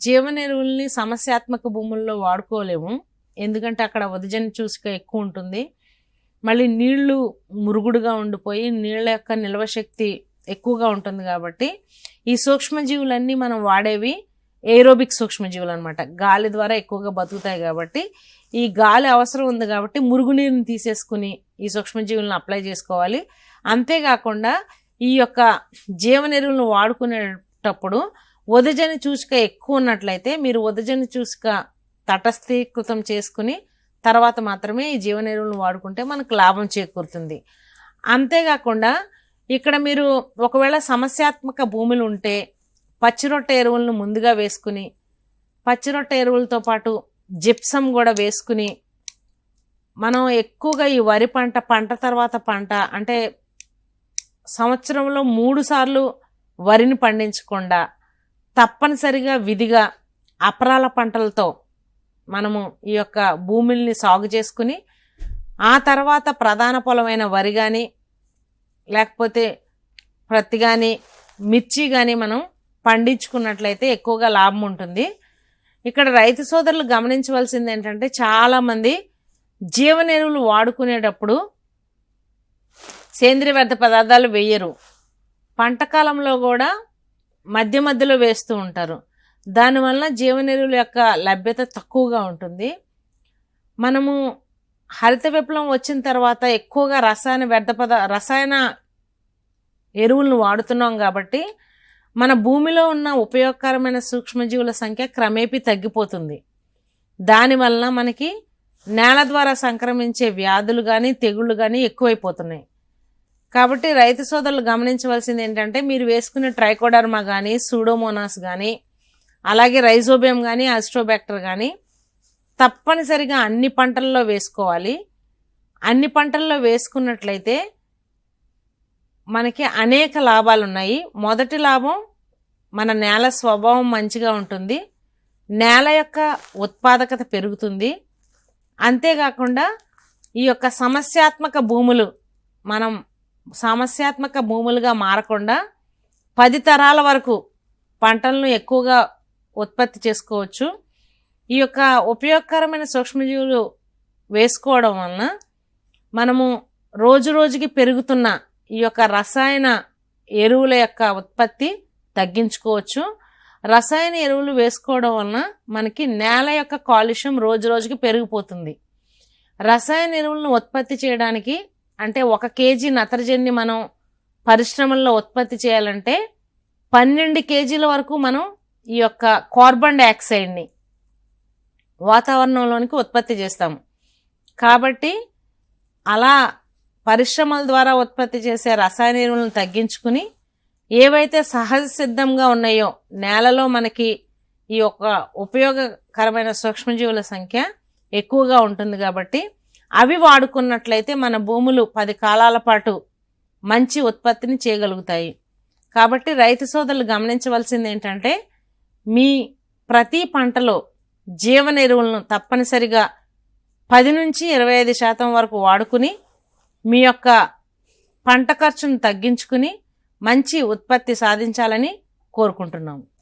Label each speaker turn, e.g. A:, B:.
A: జీవన ఎరువుల్ని సమస్యాత్మక భూముల్లో వాడుకోలేము. ఎందుకంటే అక్కడ ఉదజని చూసుక ఎక్కువ ఉంటుంది. మళ్ళీ నీళ్లు మురుగుడుగా ఉండిపోయి నీళ్ళ యొక్క నిల్వ శక్తి ఎక్కువగా ఉంటుంది. కాబట్టి ఈ సూక్ష్మజీవులన్నీ మనం వాడేవి ఏరోబిక్ సూక్ష్మజీవులు అనమాట. గాలి ద్వారా ఎక్కువగా బతుకుతాయి. కాబట్టి ఈ గాలి అవసరం ఉంది కాబట్టి మురుగునీరుని తీసేసుకుని ఈ సూక్ష్మజీవులను అప్లై చేసుకోవాలి. అంతేకాకుండా ఈ యొక్క జీవన ఎరువులను వాడుకునేటప్పుడు ఉదజని చూసుక ఎక్కువ ఉన్నట్లయితే మీరు ఉదజని చూసుక తటస్థీకృతం చేసుకుని తర్వాత మాత్రమే ఈ జీవన ఎరువులను వాడుకుంటే మనకు లాభం చేకూరుతుంది. అంతేకాకుండా ఇక్కడ మీరు ఒకవేళ సమస్యాత్మక భూములు ఉంటే పచ్చిరొట్ట ఎరువులను ముందుగా వేసుకుని పచ్చిరొట్ట ఎరువులతో పాటు జిప్సం కూడా వేసుకుని మనం ఎక్కువగా ఈ వరి పంట తర్వాత పంట అంటే సంవత్సరంలో 3 సార్లు వరిని పండించకుండా తప్పనిసరిగా విధిగా అపరాల పంటలతో మనము ఈ యొక్క భూముల్ని సాగు చేసుకుని ఆ తర్వాత ప్రధాన పొలమైన వరి కానీ లేకపోతే ప్రత్తి కానీ మిర్చి కానీ మనం పండించుకున్నట్లయితే ఎక్కువగా లాభం ఉంటుంది. ఇక్కడ రైతు సోదరులు గమనించవలసింది ఏంటంటే చాలామంది జీవన ఎరువులు వాడుకునేటప్పుడు సేంద్రియ వ్యర్థ పదార్థాలు వేయరు. పంట కాలంలో కూడా మధ్య మధ్యలో వేస్తూ ఉంటారు. దానివల్ల జీవన ఎరువుల యొక్క లభ్యత తక్కువగా ఉంటుంది. మనము హరిత విప్లవం వచ్చిన తర్వాత ఎక్కువగా రసాయన ఎరువులను వాడుతున్నాం. కాబట్టి మన భూమిలో ఉన్న ఉపయోగకరమైన సూక్ష్మజీవుల సంఖ్య క్రమేపీ తగ్గిపోతుంది. దానివల్ల మనకి నేల ద్వారా సంక్రమించే వ్యాధులు కానీ తెగుళ్ళు కానీ ఎక్కువైపోతున్నాయి. కాబట్టి రైతు సోదరులు గమనించవలసింది ఏంటంటే మీరు వేసుకునే ట్రైకోడర్మా కానీ సూడోమోనాస్ కానీ అలాగే రైజోబియం కానీ ఆస్ట్రోబ్యాక్టర్ కానీ తప్పనిసరిగా అన్ని పంటల్లో వేసుకోవాలి. అన్ని పంటల్లో వేసుకున్నట్లయితే మనకి అనేక లాభాలు ఉన్నాయి. మొదటి లాభం మన నేల స్వభావం మంచిగా ఉంటుంది. నేల యొక్క ఉత్పాదకత పెరుగుతుంది. అంతేకాకుండా ఈ యొక్క సమస్యాత్మక భూములు మనం సమస్యాత్మక భూములుగా మారకుండా 10 తరాల వరకు పంటలను ఎక్కువగా ఉత్పత్తి చేసుకోవచ్చు. ఈ యొక్క ఉపయోగకరమైన సూక్ష్మజీవులు వేసుకోవడం వలన మనము రోజు రోజుకి పెరుగుతున్న ఈ యొక్క రసాయన ఎరువుల యొక్క ఉత్పత్తి తగ్గించుకోవచ్చు. రసాయన ఎరువులు వేసుకోవడం వలన మనకి నేల యొక్క కాలుష్యం రోజు రోజుకి పెరిగిపోతుంది. రసాయన ఎరువులను ఉత్పత్తి చేయడానికి అంటే 1 కేజీ నత్రజనిని మనం పరిశ్రమల్లో ఉత్పత్తి చేయాలంటే 12 కేజీల వరకు మనం ఈ యొక్క కార్బన్ డైఆక్సైడ్ని వాతావరణంలోనికి ఉత్పత్తి చేస్తాము. కాబట్టి అలా పరిశ్రమల ద్వారా ఉత్పత్తి చేసే రసాయన ఎరువులను తగ్గించుకుని ఏవైతే సహజ సిద్ధంగా ఉన్నాయో నేలలో మనకి ఈ యొక్క ఉపయోగకరమైన సూక్ష్మజీవుల సంఖ్య ఎక్కువగా ఉంటుంది. కాబట్టి అవి వాడుకున్నట్లయితే మన భూములు 10 కాలాల పాటు మంచి ఉత్పత్తిని చేయగలుగుతాయి. కాబట్టి రైతు సోదరులు గమనించవలసింది ఏంటంటే మీ ప్రతి పంటలో జీవన ఎరువులను తప్పనిసరిగా 10 నుంచి 25% వరకు వాడుకుని మీ యొక్క పంట ఖర్చును తగ్గించుకుని మంచి ఉత్పత్తి సాధించాలని కోరుకుంటున్నాము.